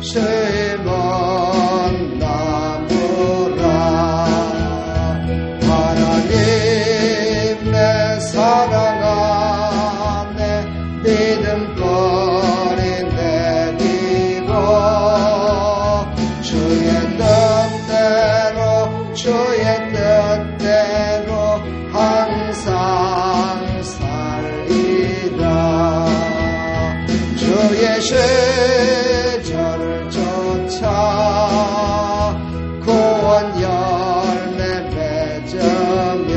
심은 나무라. 하나님 내 사랑 안에 믿음거리 내리고 주의 뜻대로 주의 뜻대로 항상 살리라. 주의 시절을 쫓아 구원 열매 맺으며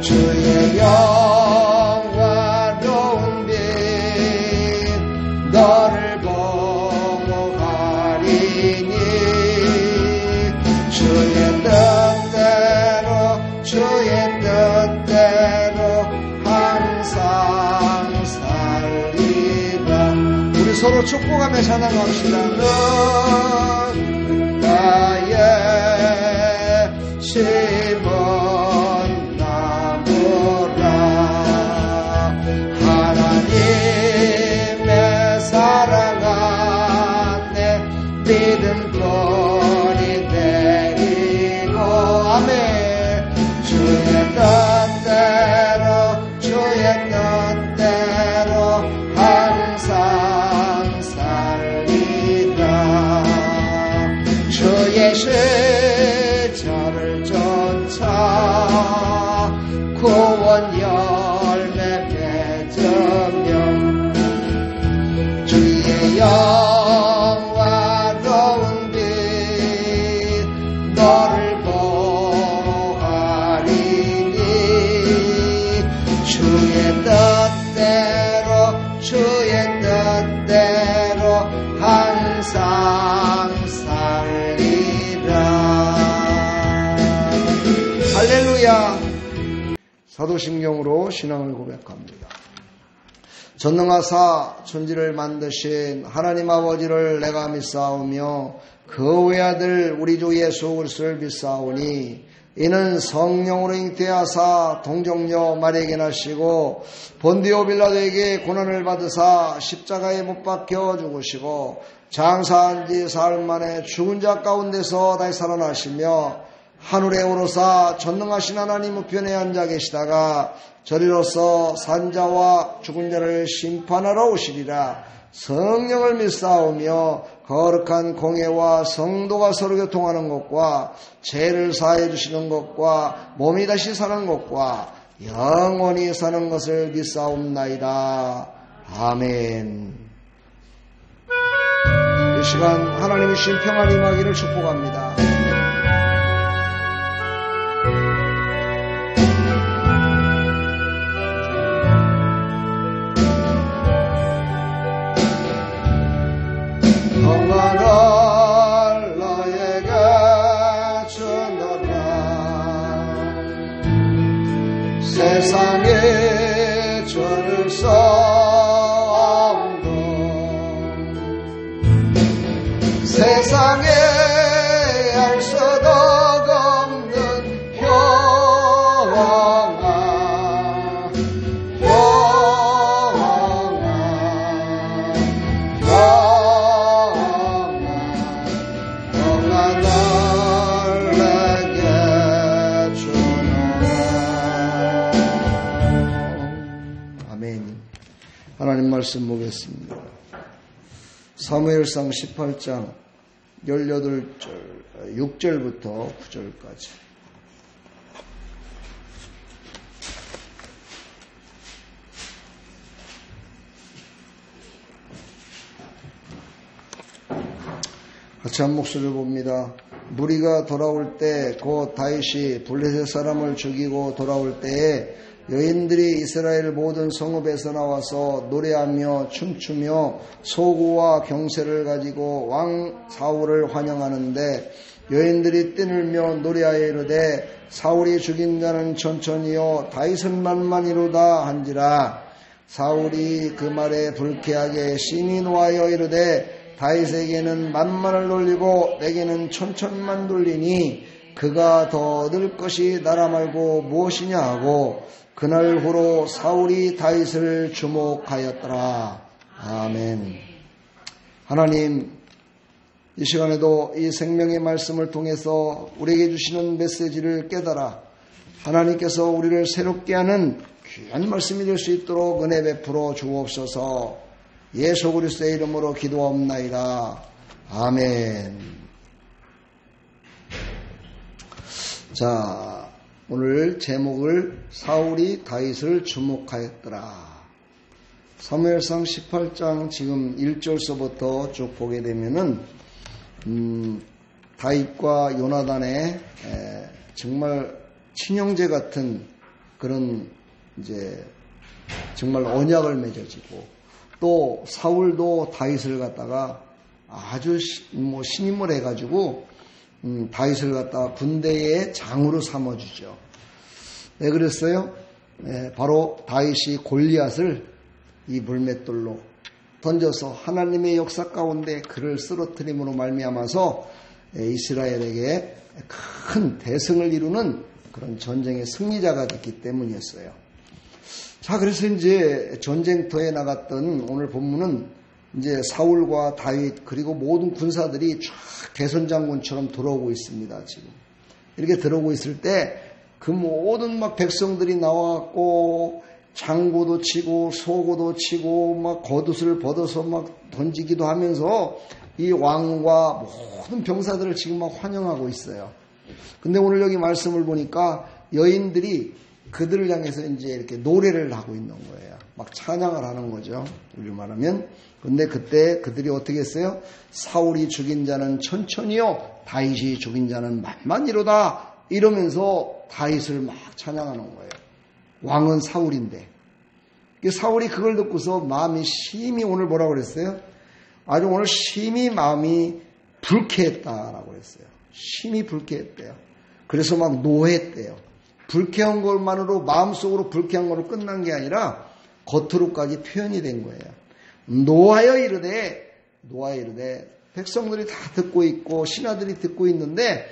주의 영화로운 빛 너를 보고 가리니 주의 뜻대로 항상 살리라. 우리 서로 축복하며 찬양합시다. 넌 나의 심은 나무라. 하나님의 사랑 안에 믿음거리 내리고 아멘. 주의 뜻대로 항상 살리라. 주의 시절을 쫓아 구원 열매 맺으며 주의 영화로운 빛 너를 보고 가리니 주의 뜻대로 항상 살리라. 할렐루야. 사도신경으로 신앙을 고백합니다. 전능하사 천지를 만드신 하나님 아버지를 내가 믿사오며 그 외아들 우리 주 예수 그리스도를 믿사오니 이는 성령으로 잉태하사 동정녀 마리아에게 나시고 본디오 빌라도에게 고난을 받으사 십자가에 못 박혀 죽으시고 장사한 지 사흘 만에 죽은 자 가운데서 다시 살아나시며 하늘에 오르사 전능하신 하나님 우편에 앉아 계시다가 저리로서 산자와 죽은 자를 심판하러 오시리라. 성령을 믿사오며 거룩한 공예와 성도가 서로 교통하는 것과 죄를 사해 주시는 것과 몸이 다시 사는 것과 영원히 사는 것을 믿사옵나이다. 아멘. 이 시간 하나님의 신 평안 임하기를 축복합니다. 평안을 너에게 주노라. 세상에 줄을 서 없는 세상에 알 수도 없는 하나님 말씀 보겠습니다. 사무엘상 18장 18절 6절부터 9절까지. 같이 한 목소리를 봅니다. 무리가 돌아올 때 곧 다윗이 블레셋 사람을 죽이고 돌아올 때에 여인들이 이스라엘 모든 성읍에서 나와서 노래하며 춤추며 소구와 경세를 가지고 왕 사울을 환영하는데 여인들이 띠늘며 노래하여 이르되 사울이 죽인 자는 천천히요 다윗은 만만이로다 한지라. 사울이 그 말에 불쾌하게 심히 노하여 이르되 다윗에게는 만만을 돌리고 내게는 천천만 돌리니 그가 더 얻을 것이 나라 말고 무엇이냐 하고 그날 후로 사울이 다윗을 주목하였더라. 아멘. 하나님, 이 시간에도 이 생명의 말씀을 통해서 우리에게 주시는 메시지를 깨달아 하나님께서 우리를 새롭게 하는 귀한 말씀이 될 수 있도록 은혜 베풀어 주옵소서. 예수 그리스도의 이름으로 기도하옵나이다. 아멘. 자, 오늘 제목을 사울이 다윗을 주목하였더라. 사무엘상 18장 지금 1절서부터 쭉 보게 되면은 다윗과 요나단의 정말 친형제 같은 그런 이제 정말 언약을 맺어지고, 또 사울도 다윗을 갖다가 아주 신임을 해가지고 다윗을 갖다가 군대의 장으로 삼아주죠. 왜 그랬어요? 바로 다윗이 골리앗을 이 물맷돌로 던져서 하나님의 역사 가운데 그를 쓰러뜨림으로 말미암아서 이스라엘에게 큰 대승을 이루는 그런 전쟁의 승리자가 됐기 때문이었어요. 자, 그래서 이제 전쟁터에 나갔던 오늘 본문은 이제 사울과 다윗 그리고 모든 군사들이 쫙 개선장군처럼 들어오고 있습니다. 지금 이렇게 들어오고 있을 때 그 모든 막 백성들이 나와갖고 장구도 치고 소고도 치고 막 겉옷을 벗어서 막 던지기도 하면서 이 왕과 모든 병사들을 지금 막 환영하고 있어요. 근데 오늘 여기 말씀을 보니까 여인들이 그들을 향해서 이제 이렇게 노래를 하고 있는 거예요. 막 찬양을 하는 거죠. 우리 말하면. 근데 그때 그들이 어떻게 했어요? 사울이 죽인 자는 천천히요, 다윗이 죽인 자는 만만히로다. 이러면서 다윗을 막 찬양하는 거예요. 왕은 사울인데. 사울이 그걸 듣고서 마음이 심히 오늘 뭐라고 그랬어요? 아주 오늘 심히 마음이 불쾌했다라고 그랬어요. 심히 불쾌했대요. 그래서 막 노했대요. 불쾌한 것만으로, 마음속으로 불쾌한 것으로 끝난 게 아니라 겉으로까지 표현이 된 거예요. 노하여 이르되 백성들이 다 듣고 있고 신하들이 듣고 있는데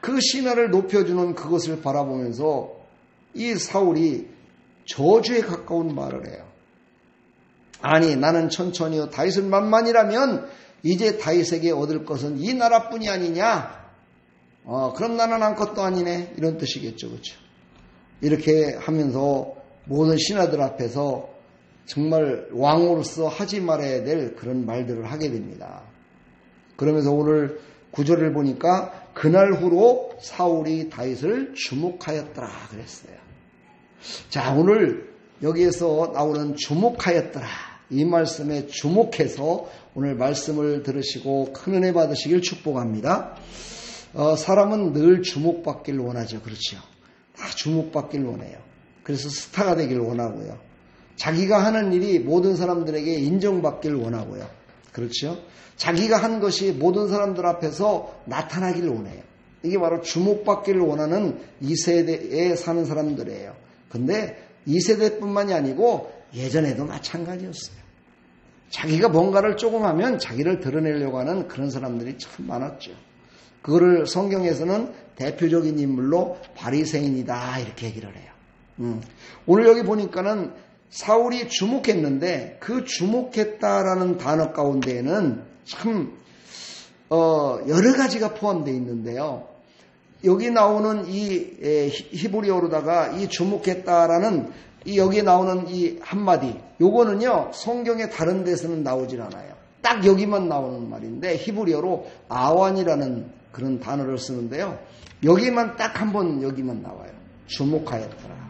그 신하를 높여주는 그것을 바라보면서 이 사울이 저주에 가까운 말을 해요. 아니, 나는 천천히요 다윗은 만만이라면 이제 다윗에게 얻을 것은 이 나라뿐이 아니냐? 그럼 나는 아무것도 아니네. 이런 뜻이겠죠. 그렇죠? 이렇게 하면서 모든 신하들 앞에서 정말 왕으로서 하지 말아야 될 그런 말들을 하게 됩니다. 그러면서 오늘 구절을 보니까 그날 후로 사울이 다윗을 주목하였더라 그랬어요. 자, 오늘 여기에서 나오는 주목하였더라, 이 말씀에 주목해서 오늘 말씀을 들으시고 큰 은혜 받으시길 축복합니다. 사람은 늘 주목받길 원하죠. 그렇죠? 다 주목받길 원해요. 그래서 스타가 되길 원하고요. 자기가 하는 일이 모든 사람들에게 인정받길 원하고요. 그렇죠? 자기가 한 것이 모든 사람들 앞에서 나타나길 원해요. 이게 바로 주목받기를 원하는 이 세대에 사는 사람들이에요. 근데 이 세대뿐만이 아니고 예전에도 마찬가지였어요. 자기가 뭔가를 조금 하면 자기를 드러내려고 하는 그런 사람들이 참 많았죠. 그거를 성경에서는 대표적인 인물로 바리새인이다 이렇게 얘기를 해요. 오늘 여기 보니까는 사울이 주목했는데 그 주목했다라는 단어 가운데에는 참 여러 가지가 포함되어 있는데요. 여기 나오는 이 히브리어로다가 이 주목했다라는 이 여기에 나오는 이 한마디, 요거는요 성경의 다른 데서는 나오질 않아요. 딱 여기만 나오는 말인데 히브리어로 아완이라는 그런 단어를 쓰는데요. 여기만 딱 한 번 여기만 나와요. 주목하였더라.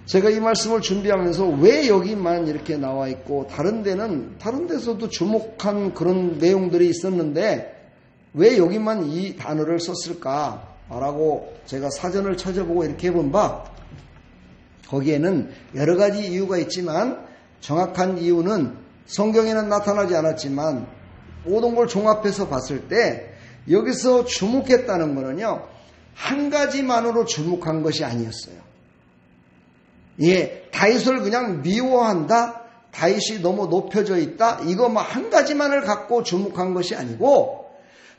제가 이 말씀을 준비하면서 왜 여기만 이렇게 나와 있고 다른 데서도 주목한 그런 내용들이 있었는데 왜 여기만 이 단어를 썼을까라고 제가 사전을 찾아보고 이렇게 해본 바, 거기에는 여러 가지 이유가 있지만 정확한 이유는 성경에는 나타나지 않았지만 모든 걸 종합해서 봤을 때 여기서 주목했다는 것은요 한 가지만으로 주목한 것이 아니었어요. 예, 다윗을 그냥 미워한다, 다윗이 너무 높여져 있다, 이거 한 가지만을 갖고 주목한 것이 아니고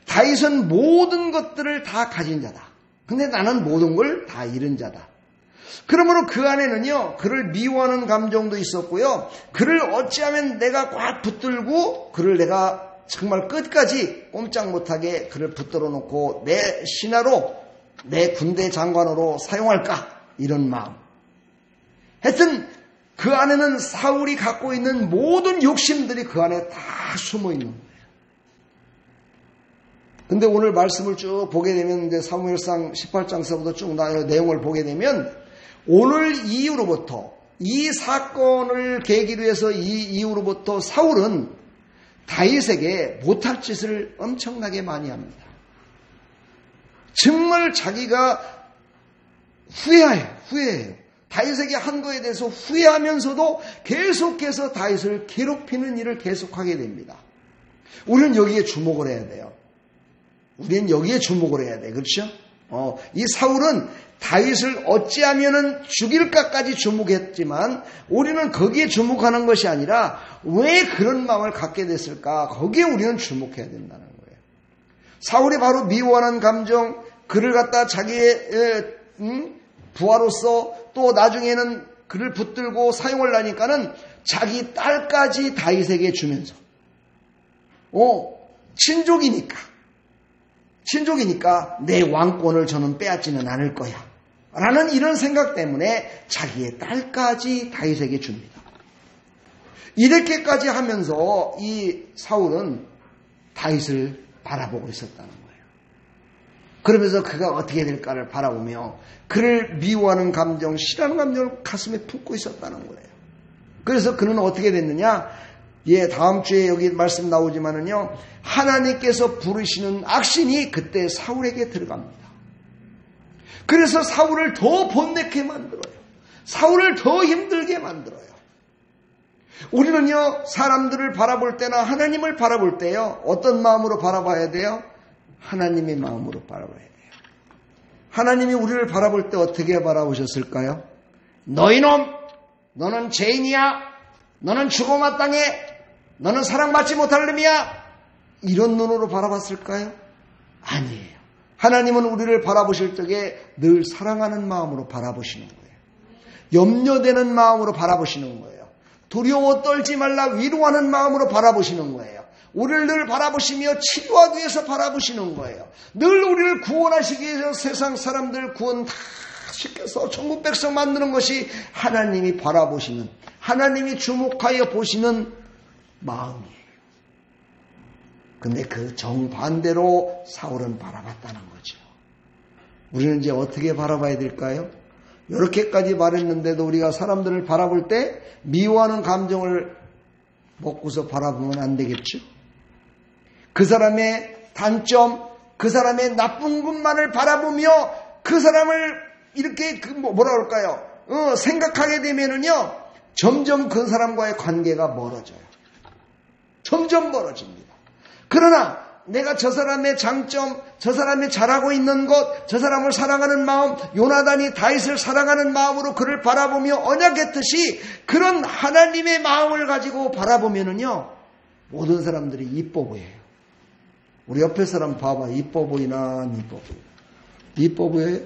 다윗은 모든 것들을 다 가진 자다. 근데 나는 모든 걸 다 잃은 자다. 그러므로 그 안에는요, 그를 미워하는 감정도 있었고요. 그를 어찌하면 내가 꽉 붙들고 그를 내가 정말 끝까지 꼼짝 못하게 그를 붙들어 놓고 내 신하로, 내 군대 장관으로 사용할까? 이런 마음. 하여튼 그 안에는 사울이 갖고 있는 모든 욕심들이 그 안에 다 숨어 있는 거예요. 근데 오늘 말씀을 쭉 보게 되면 이제 사무엘상 18장서부터 쭉 내용을 보게 되면 오늘 이후로부터 이 사건을 계기로 해서 이 이후로부터 사울은 다윗에게 못할 짓을 엄청나게 많이 합니다. 정말 자기가 후회해요. 다윗에게 한 거에 대해서 후회하면서도 계속해서 다윗을 괴롭히는 일을 계속하게 됩니다. 우리는 여기에 주목을 해야 돼요. 우리는 여기에 주목을 해야 돼. 그렇죠? 이 사울은 다윗을 어찌하면은 죽일까까지 주목했지만 우리는 거기에 주목하는 것이 아니라 왜 그런 마음을 갖게 됐을까? 거기에 우리는 주목해야 된다는 거예요. 사울이 바로 미워하는 감정, 그를 갖다 자기의 부하로서 또 나중에는 그를 붙들고 사용을 하니까는 자기 딸까지 다윗에게 주면서 친족이니까 내 왕권을 저는 빼앗지는 않을 거야 라는 이런 생각 때문에 자기의 딸까지 다윗에게 줍니다. 이렇게까지 하면서 이 사울은 다윗을 바라보고 있었다는 거예요. 그러면서 그가 어떻게 될까를 바라보며 그를 미워하는 감정, 싫어하는 감정을 가슴에 품고 있었다는 거예요. 그래서 그는 어떻게 됐느냐? 다음 주에 여기 말씀 나오지만은요, 하나님께서 부르시는 악신이 그때 사울에게 들어갑니다. 그래서 사울을 더 번뇌케 만들어요. 사울을 더 힘들게 만들어요. 우리는요, 사람들을 바라볼 때나 하나님을 바라볼 때요, 어떤 마음으로 바라봐야 돼요? 하나님의 마음으로 바라봐야 돼요. 하나님이 우리를 바라볼 때 어떻게 바라보셨을까요? 너희놈, 너는 죄인이야. 너는 죽어 마땅해. 너는 사랑받지 못할 놈이야. 이런 눈으로 바라봤을까요? 아니에요. 하나님은 우리를 바라보실 적에 늘 사랑하는 마음으로 바라보시는 거예요. 염려되는 마음으로 바라보시는 거예요. 두려워 떨지 말라 위로하는 마음으로 바라보시는 거예요. 우리를 늘 바라보시며 치료하기 위해서 바라보시는 거예요. 늘 우리를 구원하시기 위해서 세상 사람들 구원 다 시켜서 천국 백성 만드는 것이 하나님이 바라보시는, 하나님이 주목하여 보시는 마음이에요. 근데 그 정반대로 사울은 바라봤다는 거죠. 우리는 이제 어떻게 바라봐야 될까요? 이렇게까지 말했는데도 우리가 사람들을 바라볼 때 미워하는 감정을 먹고서 바라보면 안 되겠죠? 그 사람의 단점, 그 사람의 나쁜 것만을 바라보며 그 사람을 이렇게 뭐라 그럴까요? 생각하게 되면은요, 점점 그 사람과의 관계가 멀어져요. 점점 멀어집니다. 그러나 내가 저 사람의 장점, 저 사람이 잘하고 있는 것, 저 사람을 사랑하는 마음, 요나단이 다윗을 사랑하는 마음으로 그를 바라보며 언약했듯이 그런 하나님의 마음을 가지고 바라보면은요, 모든 사람들이 이뻐 보여요. 우리 옆에 사람 봐봐. 이뻐 보이나 안 이뻐 보이나? 이뻐 보여요?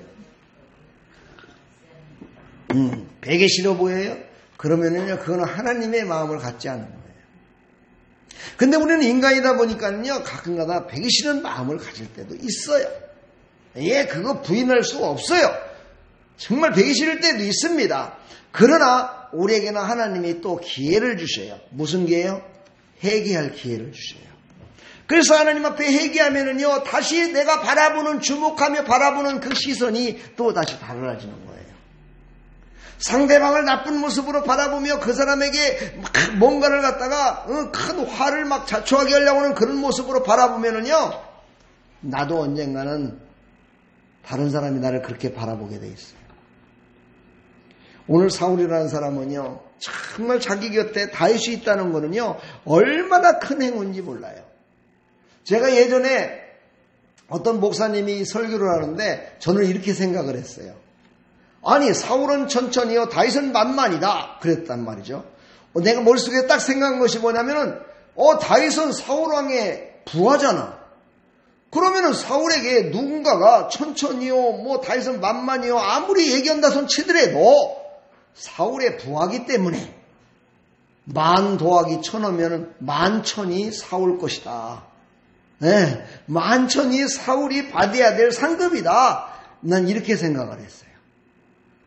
베개 싫어 보여요? 그러면은요, 그거는 하나님의 마음을 갖지 않은 거예요. 근데 우리는 인간이다 보니까요, 가끔가다 베기 싫은 마음을 가질 때도 있어요. 그거 부인할 수가 없어요. 정말 베기 싫을 때도 있습니다. 그러나 우리에게는 하나님이 또 기회를 주셔요. 무슨 기회요? 회개할 기회를 주셔요. 그래서 하나님 앞에 회개하면은요, 다시 내가 바라보는, 주목하며 바라보는 그 시선이 또 다시 달라지는 거예요. 상대방을 나쁜 모습으로 바라보며 그 사람에게 막 뭔가를 갖다가 큰 화를 막 자초하게 하려고 하는 그런 모습으로 바라보면은요, 나도 언젠가는 다른 사람이 나를 그렇게 바라보게 돼 있어요. 오늘 사울이라는 사람은요, 정말 자기 곁에 다윗이 있다는 거는요, 얼마나 큰 행운인지 몰라요. 제가 예전에 어떤 목사님이 설교를 하는데 저는 이렇게 생각을 했어요. 아니, 사울은 천천히요, 다윗은 만만이다. 그랬단 말이죠. 내가 머릿속에 딱 생각한 것이 뭐냐면은, 다윗은 사울왕의 부하잖아. 그러면은 사울에게 누군가가 천천히요, 뭐 다윗은 만만히요, 아무리 얘기한다 손 치더라도 사울의 부하기 때문에 만 더하기 천하면은 만천이 사울 것이다. 네, 만천이 사울이 받아야 될 상급이다. 난 이렇게 생각을 했어요.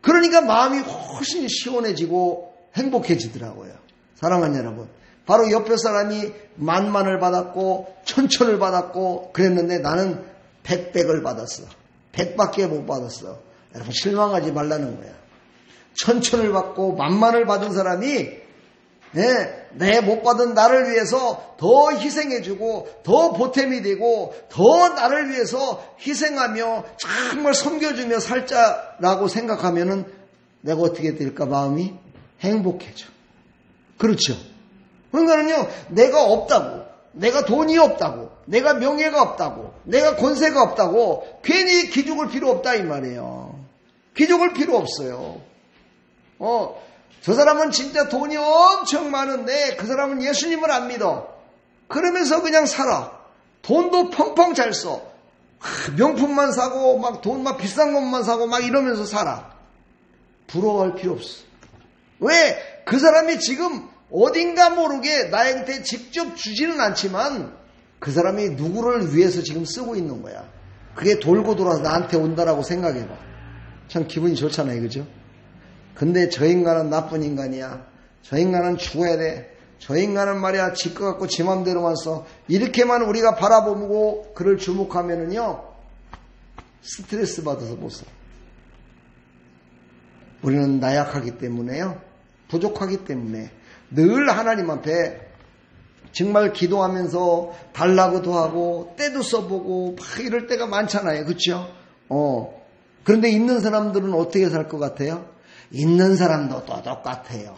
그러니까 마음이 훨씬 시원해지고 행복해지더라고요. 사랑하는 여러분, 바로 옆에 사람이 만만을 받았고 천천을 받았고 그랬는데 나는 백백을 받았어. 백밖에 못 받았어. 여러분 실망하지 말라는 거야. 천천을 받고 만만을 받은 사람이 내 못 받은 나를 위해서 더 희생해주고 더 보탬이 되고 더 나를 위해서 희생하며 정말 섬겨주며 살자라고 생각하면은 내가 어떻게 될까? 마음이 행복해져. 그렇죠? 그러니까는요, 내가 없다고, 내가 돈이 없다고, 내가 명예가 없다고, 내가 권세가 없다고 괜히 기죽을 필요 없다 이 말이에요. 기죽을 필요 없어요. 저 사람은 진짜 돈이 엄청 많은데 그 사람은 예수님을 안 믿어. 그러면서 그냥 살아. 돈도 펑펑 잘 써. 명품만 사고 막 돈 막 비싼 것만 사고 막 이러면서 살아. 부러워할 필요 없어. 왜? 그 사람이 지금 어딘가 모르게 나한테 직접 주지는 않지만 그 사람이 누구를 위해서 지금 쓰고 있는 거야. 그게 돌고 돌아서 나한테 온다라고 생각해봐. 참 기분이 좋잖아요. 그죠? 근데 저 인간은 나쁜 인간이야. 저 인간은 죽어야 돼. 저 인간은 말이야 지껏 갖고 지 맘대로만 써. 이렇게만 우리가 바라보고 그를 주목하면은요 스트레스 받아서 못 살아. 우리는 나약하기 때문에요, 부족하기 때문에 늘 하나님 앞에 정말 기도하면서 달라고도 하고 때도 써보고 막 이럴 때가 많잖아요. 그렇죠? 그런데 있는 사람들은 어떻게 살 것 같아요? 있는 사람도 또 똑같아요.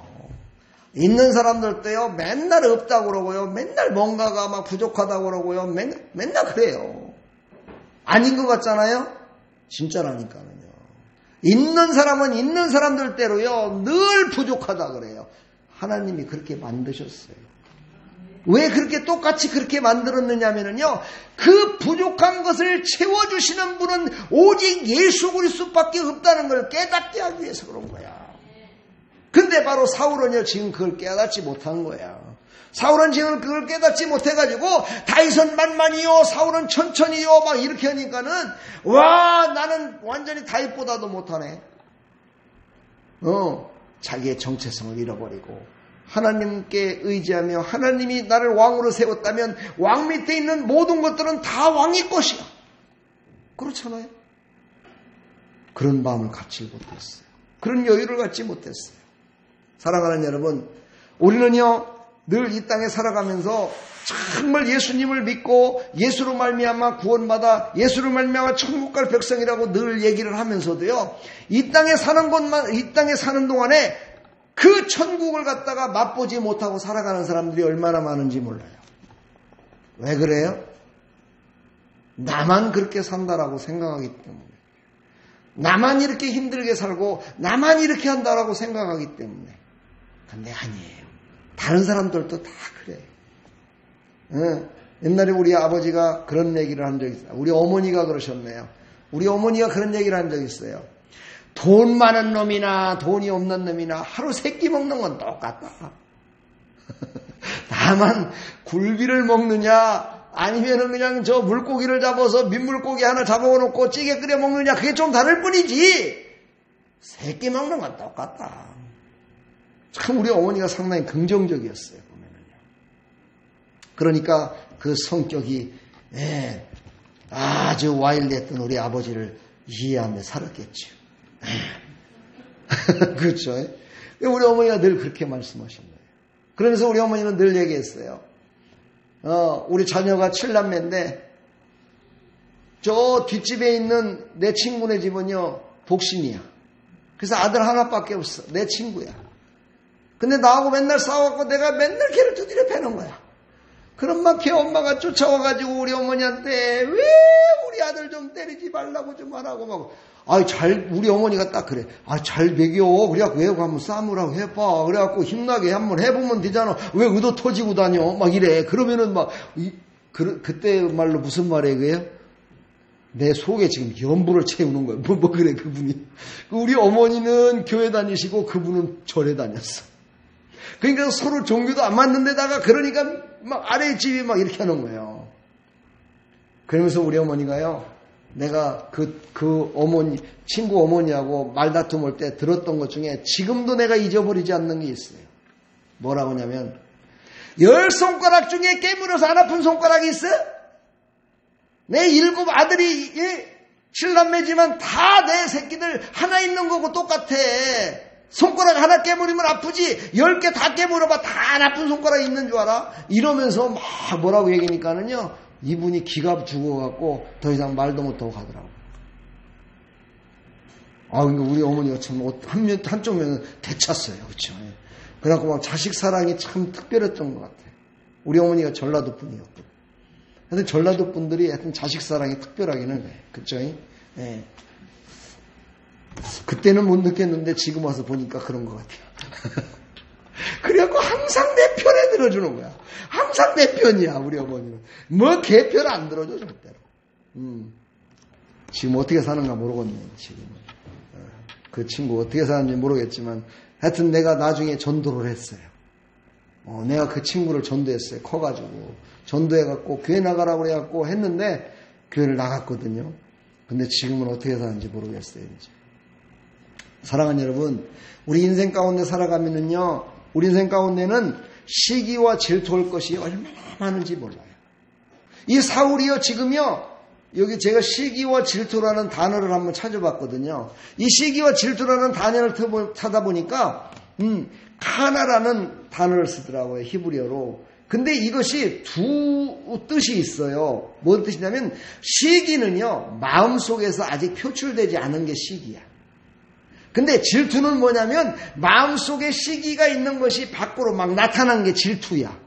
있는 사람들도요, 맨날 없다고 그러고요, 맨날 뭔가가 막 부족하다고 그러고요, 맨날 그래요. 아닌 것 같잖아요? 진짜라니까요. 있는 사람은 있는 사람들대로요, 늘 부족하다 그래요. 하나님이 그렇게 만드셨어요. 왜 그렇게 똑같이 그렇게 만들었느냐면요, 그 부족한 것을 채워주시는 분은 오직 예수 그리스도밖에 없다는 걸 깨닫게 하기 위해서 그런 거야. 근데 바로 사울은요, 지금 그걸 깨닫지 못한 거야. 사울은 지금 그걸 깨닫지 못해가지고 다윗은 만만히요, 사울은 천천히요, 막 이렇게 하니까는 와, 나는 완전히 다윗보다도 못하네. 자기의 정체성을 잃어버리고 하나님께 의지하며 하나님이 나를 왕으로 세웠다면 왕 밑에 있는 모든 것들은 다 왕의 것이야. 그렇잖아요. 그런 마음을 갖지 못했어요. 그런 여유를 갖지 못했어요. 사랑하는 여러분, 우리는요 늘 이 땅에 살아가면서 정말 예수님을 믿고 예수로 말미암아 구원받아 예수로 말미암아 천국 갈 백성이라고 늘 얘기를 하면서도요, 이 땅에 사는 동안에 그 천국을 갖다가 맛보지 못하고 살아가는 사람들이 얼마나 많은지 몰라요. 왜 그래요? 나만 그렇게 산다라고 생각하기 때문에, 나만 이렇게 힘들게 살고 나만 이렇게 한다라고 생각하기 때문에. 근데 아니에요. 다른 사람들도 다 그래. 옛날에 우리 아버지가 그런 얘기를 한 적이 있어요. 우리 어머니가 그러셨네요. 우리 어머니가 그런 얘기를 한 적이 있어요. 돈 많은 놈이나 돈이 없는 놈이나 하루 3끼 먹는 건 똑같다. 다만 굴비를 먹느냐 아니면은 그냥 저 물고기를 잡아서 민물고기 하나 잡아놓고 찌개 끓여 먹느냐, 그게 좀 다를 뿐이지 3끼 먹는 건 똑같다. 참 우리 어머니가 상당히 긍정적이었어요. 보면은요. 그러니까 그 성격이 아주 와일드했던 우리 아버지를 이해하며 살았겠죠. 그렇죠. 우리 어머니가 늘 그렇게 말씀하신 거예요. 그러면서 우리 어머니는 늘 얘기했어요. 우리 자녀가 7남매인데 저 뒷집에 있는 내 친구네 집은요 독신이야. 그래서 아들 하나밖에 없어. 내 친구야. 근데 나하고 맨날 싸워갖고 내가 맨날 걔를 두드려 패는 거야. 그럼 막 걔 엄마가 쫓아와가지고 우리 어머니한테 왜 우리 아들 좀 때리지 말라고 좀 하라고 막. 우리 어머니가 딱 그래. 잘 먹여. 그래갖고 왜 한번 싸움을 해봐. 그래갖고 힘나게 한번 해보면 되잖아. 왜 의도 터지고 다녀. 막 이래. 그러면은 막, 그때 말로 무슨 말이에요, 그게요? 내 속에 지금 연부를 채우는 거예요. 뭐 그래, 그분이. 우리 어머니는 교회 다니시고 그분은 절에 다녔어. 그러니까 서로 종교도 안 맞는 데다가 그러니까 막 아래 집이 막 이렇게 하는 거예요. 그러면서 우리 어머니가요, 내가 그 어머니, 친구 어머니하고 말다툼 할 때 들었던 것 중에 지금도 내가 잊어버리지 않는 게 있어요. 뭐라고 하냐면, 10손가락 중에 깨물어서 안 아픈 손가락이 있어? 내 7 아들이 7남매지만 다 내 새끼들 하나 있는 거고 똑같아. 손가락 하나 깨물으면 아프지 10개 다 깨물어봐 다 안 아픈 손가락 있는 줄 알아? 이러면서 막 뭐라고 얘기하니까는요, 이분이 기가 죽어갖고 더 이상 말도 못하고 가더라고. 그러니까 우리 어머니가 참 한쪽 면은 되찼어요. 그렇죠? 그래갖고 막 자식 사랑이 참 특별했던 것 같아요. 우리 어머니가 전라도 분이었고. 근데 전라도 분들이 하여튼 자식 사랑이 특별하기는 해요. 그쵸? 예. 그때는 못 느꼈는데 지금 와서 보니까 그런 것 같아요. 그래갖고 항상 내 편에 들어주는 거야. 항상 내 편이야, 우리 어머니는. 뭐 걔 편 안 들어줘, 절대로. 지금 어떻게 사는가 모르겠네, 지금. 그 친구 어떻게 사는지 모르겠지만, 하여튼 내가 나중에 전도를 했어요. 내가 그 친구를 전도했어요. 커가지고. 전도해갖고 교회 나가라고 그래갖고 했는데 교회를 나갔거든요. 근데 지금은 어떻게 사는지 모르겠어요, 이제. 사랑하는 여러분, 우리 인생 가운데 살아가면은요, 우리 인생 가운데는 시기와 질투할 것이 얼마나 많은지 몰라요. 이 사울이요, 지금요, 여기 제가 시기와 질투라는 단어를 한번 찾아봤거든요. 이 시기와 질투라는 단어를 찾아보니까, 카나라는 단어를 쓰더라고요, 히브리어로. 근데 이것이 두 뜻이 있어요. 뭔 뜻이냐면, 시기는요, 마음속에서 아직 표출되지 않은 게 시기야. 근데 질투는 뭐냐면, 마음속에 시기가 있는 것이 밖으로 막 나타난 게 질투야.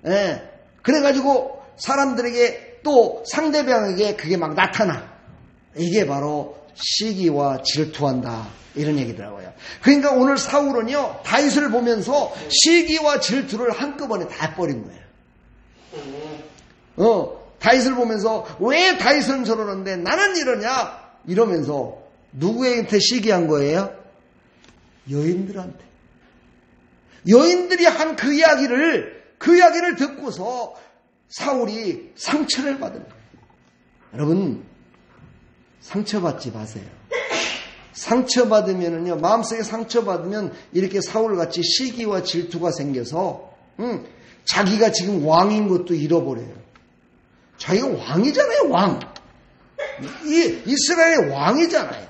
예. 그래가지고 사람들에게 또 상대방에게 그게 막 나타나. 이게 바로 시기와 질투한다. 이런 얘기더라고요. 그러니까 오늘 사울은요, 다윗을 보면서 시기와 질투를 한꺼번에 다 버린 거예요. 다윗을 보면서 왜 다윗은 저러는데 나는 이러냐? 이러면서 누구한테 시기한 거예요? 여인들한테. 여인들이 한 그 이야기를 듣고서 사울이 상처를 받은 거예요. 여러분, 상처받지 마세요. 상처받으면은요, 마음속에 상처받으면 이렇게 사울같이 시기와 질투가 생겨서, 자기가 지금 왕인 것도 잃어버려요. 자기가 왕이잖아요, 왕. 이 이스라엘의 왕이잖아요.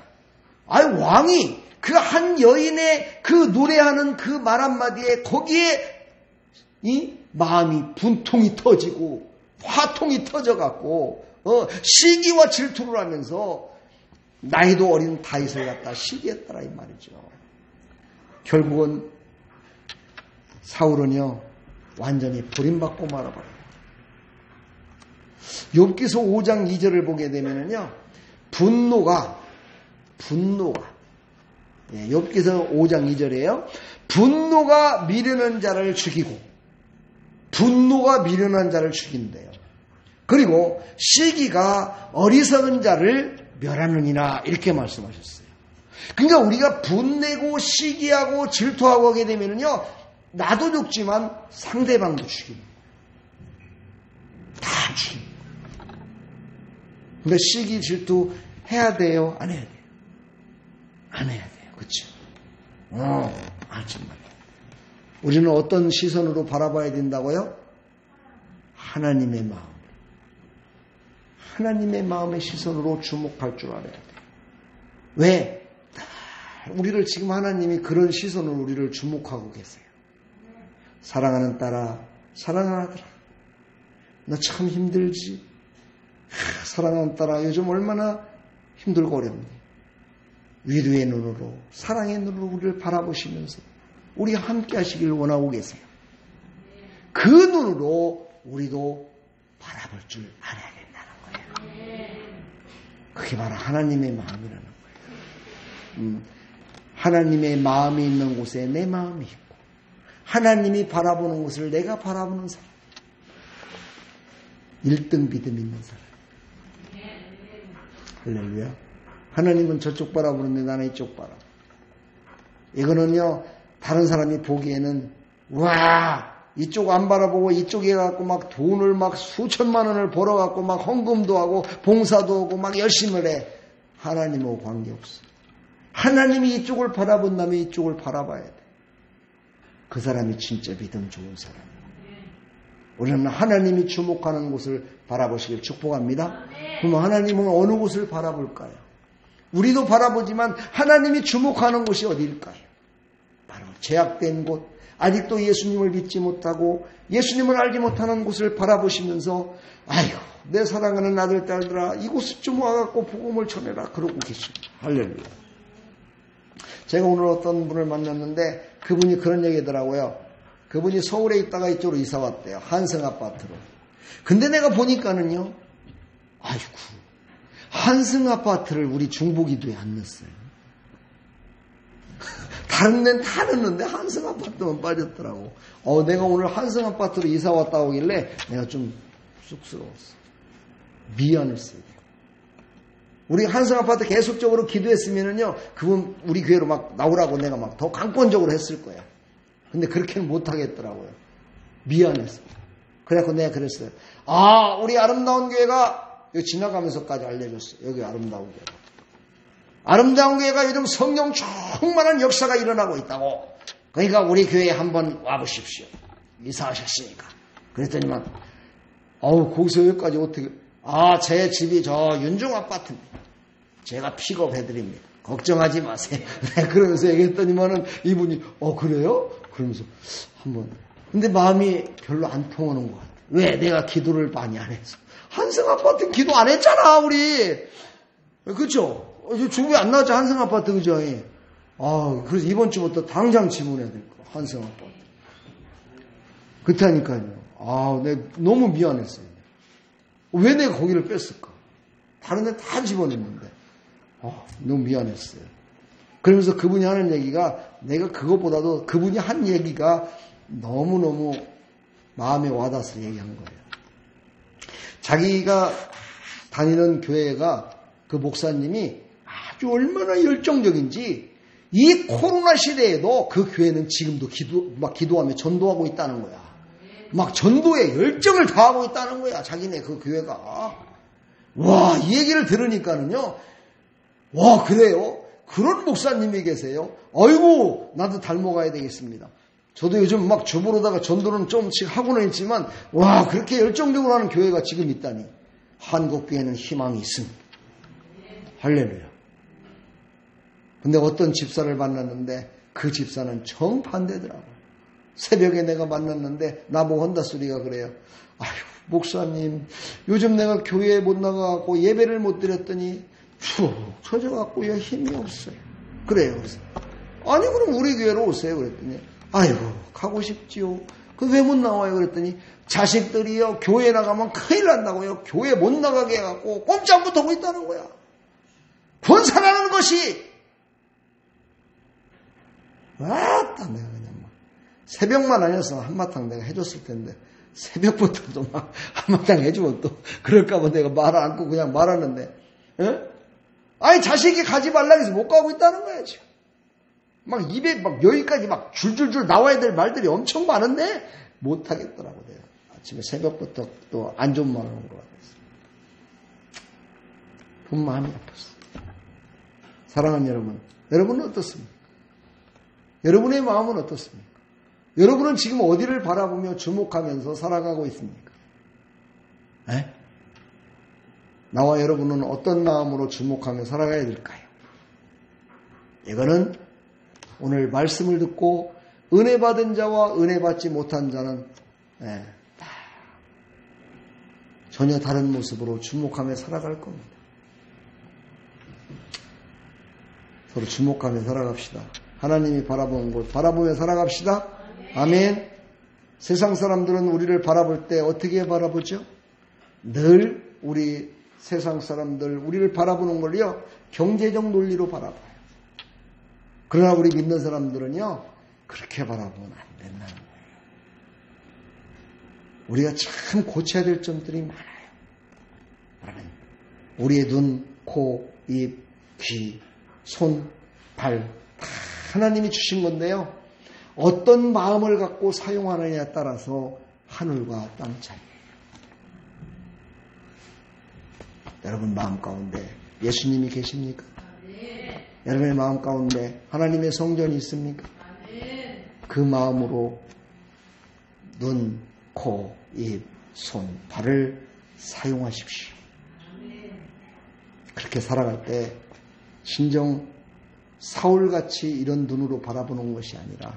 왕이 그 한 여인의 그 노래하는 그 말 한마디에 거기에 이 마음이 분통이 터지고 화통이 터져갖고 시기와 질투를 하면서 나이도 어린 다윗을 갖다 시기했더라 이 말이죠. 결국은 사울은요 완전히 버림받고 말아버려요. 욥기서 5장 2절을 보게 되면은요 분노가 욥기서 5장 2절이에요. 분노가 미련한 자를 죽이고 분노가 미련한 자를 죽인대요. 그리고 시기가 어리석은 자를 멸하느니라 이렇게 말씀하셨어요. 그러니까 우리가 분내고 시기하고 질투하고 하게 되면요 나도 죽지만 상대방도 죽입니다. 다 죽입니다. 근데 시기 질투 해야 돼요? 안 해야 돼요? 안 해야 돼요. 그렇죠? 정말. 우리는 어떤 시선으로 바라봐야 된다고요? 하나님의 마음. 하나님의 마음의 시선으로 주목할 줄 알아야 돼요. 왜? 우리를 지금 하나님이 그런 시선으로 우리를 주목하고 계세요. 사랑하는 딸아, 사랑하는 아들아, 너 참 힘들지? 사랑하는 딸아, 요즘 얼마나 힘들고 어렵니? 위로의 눈으로, 사랑의 눈으로 우리를 바라보시면서 우리 함께 하시길 원하고 계세요. 그 눈으로 우리도 바라볼 줄 알아야 된다는 거예요. 그게 바로 하나님의 마음이라는 거예요. 하나님의 마음이 있는 곳에 내 마음이 있고 하나님이 바라보는 곳을 내가 바라보는 사람. 1등 믿음 있는 사람. 할렐루야. 하나님은 저쪽 바라보는데 나는 이쪽 바라. 이거는요, 다른 사람이 보기에는, 와, 이쪽 안 바라보고 이쪽에 갖고 막 돈을 막 수천만 원을 벌어갖고 막 헌금도 하고 봉사도 하고 막 열심히 해. 하나님하고 관계없어. 하나님이 이쪽을 바라본다면 이쪽을 바라봐야 돼. 그 사람이 진짜 믿음 좋은 사람이에요. 우리는 하나님이 주목하는 곳을 바라보시길 축복합니다. 그럼 하나님은 어느 곳을 바라볼까요? 우리도 바라보지만 하나님이 주목하는 곳이 어디일까요? 바로 죄악된 곳, 아직도 예수님을 믿지 못하고 예수님을 알지 못하는 곳을 바라보시면서 아이고 내 사랑하는 아들 딸들아 이곳에 좀 와갖고 복음을 전해라 그러고 계십니다. 할렐루야. 제가 오늘 어떤 분을 만났는데 그분이 그런 얘기더라고요. 그분이 서울에 있다가 이쪽으로 이사 왔대요. 한성 아파트로. 근데 내가 보니까는요. 아이고 한성 아파트를 우리 중보기도에 안 넣었어요. 다른 데는 다 넣었는데 한성 아파트만 빠졌더라고. 내가 오늘 한성 아파트로 이사 왔다 오길래 내가 좀 쑥스러웠어. 미안했어요. 우리 한성 아파트 계속적으로 기도했으면은요, 그분 우리 교회로 막 나오라고 내가 막 더 강권적으로 했을 거야. 근데 그렇게는 못하겠더라고요. 미안했어요. 그래갖고 내가 그랬어요. 우리 아름다운 교회가 여기 지나가면서까지 알려줬어요. 여기 아름다운 교회가. 아름다운 교회가 요즘 성령 충만한 역사가 일어나고 있다고. 그러니까 우리 교회에 한번 와보십시오. 이사하셨으니까. 그랬더니만, 거기서 여기까지 어떻게, 제 집이 저 윤중 아파트입니다. 제가 픽업해드립니다. 걱정하지 마세요. 그러면서 얘기했더니만은 이분이, 그래요? 그러면서 한번. 근데 마음이 별로 안 통하는 것 같아요. 왜? 내가 기도를 많이 안 해서. 한성 아파트 기도 안 했잖아, 우리. 그쵸? 중국에 안 나왔죠, 한성 아파트, 그죠? 그래서 이번 주부터 당장 지문해야 될 거야, 한성 아파트. 그렇다니까요. 내가 너무 미안했어요. 왜 내가 거기를 뺐을까? 다른 데 다 집어넣는데. 너무 미안했어요. 그러면서 그분이 하는 얘기가 내가 그것보다도 그분이 한 얘기가 너무너무 마음에 와닿아서 얘기한 거예요. 자기가 다니는 교회가 그 목사님이 아주 얼마나 열정적인지 이 코로나 시대에도 그 교회는 지금도 기도하며 전도하고 있다는 거야. 막 전도에 열정을 다하고 있다는 거야. 자기네 그 교회가. 와, 이 얘기를 들으니까는요. 와, 그래요? 그런 목사님이 계세요? 아이고, 나도 닮아가야 되겠습니다. 저도 요즘 막 주보로다가 전도는 좀씩 하고는 있지만, 와, 그렇게 열정적으로 하는 교회가 지금 있다니. 한국교회는 희망이 있습니다. 할렐루야. 근데 어떤 집사를 만났는데, 그 집사는 정반대더라고요. 새벽에 내가 만났는데, 나보고 한다 소리가 그래요. 아휴, 목사님, 요즘 내가 교회에 못 나가고 예배를 못 드렸더니, 축 처져갖고 힘이 없어요. 그래요. 그래서 아니 그럼 우리 교회로 오세요. 그랬더니 아이고 가고 싶지요. 그 왜 못 나와요? 그랬더니 자식들이요 교회 나가면 큰일 난다고요. 교회 못 나가게 해갖고 꼼짝 못하고 있다는 거야. 권사라는 것이 내가 그냥 막 새벽만 아니었으면 한바탕 내가 해줬을 텐데 새벽부터도 막 한바탕 해주면 또 그럴까봐 내가 말을 안고 그냥 말하는데 자식이 가지 말라 해서 못 가고 있다는 거야, 지금. 막 입에 막 여기까지 막 줄줄줄 나와야 될 말들이 엄청 많은데 못 하겠더라고, 내가. 아침에 새벽부터 또 안 좋은 말을 하는 것 같았어. 돈 마음이 아팠어. 사랑하는 여러분, 여러분은 어떻습니까? 여러분의 마음은 어떻습니까? 여러분은 지금 어디를 바라보며 주목하면서 살아가고 있습니까? 에? 나와 여러분은 어떤 마음으로 주목하며 살아가야 될까요? 이거는 오늘 말씀을 듣고 은혜 받은 자와 은혜 받지 못한 자는 전혀 다른 모습으로 주목하며 살아갈 겁니다. 서로 주목하며 살아갑시다. 하나님이 바라보는 곳 바라보며 살아갑시다. 아멘. 세상 사람들은 우리를 바라볼 때 어떻게 바라보죠? 늘 우리 세상 사람들 우리를 바라보는 걸요 경제적 논리로 바라봐요. 그러나 우리 믿는 사람들은요 그렇게 바라보면 안 된다는 거예요. 우리가 참 고쳐야 될 점들이 많아요. 우리의 눈 코, 입, 귀, 손, 발 다 하나님이 주신 건데요. 어떤 마음을 갖고 사용하느냐에 따라서 하늘과 땅 차이예요. 여러분 마음 가운데 예수님이 계십니까? 여러분의 마음 가운데 하나님의 성전이 있습니까? 그 마음으로 눈, 코, 입, 손, 발을 사용하십시오. 그렇게 살아갈 때 신정 사울같이 이런 눈으로 바라보는 것이 아니라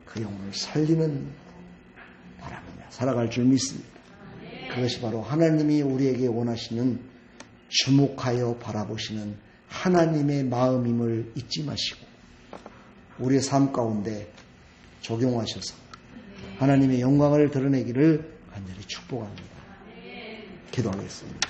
그 영혼을 살리는 바라보며 살아갈 줄 믿습니다. 그것이 바로 하나님이 우리에게 원하시는 주목하여 바라보시는 하나님의 마음임을 잊지 마시고 우리의 삶 가운데 적용하셔서 하나님의 영광을 드러내기를 간절히 축복합니다. 기도하겠습니다.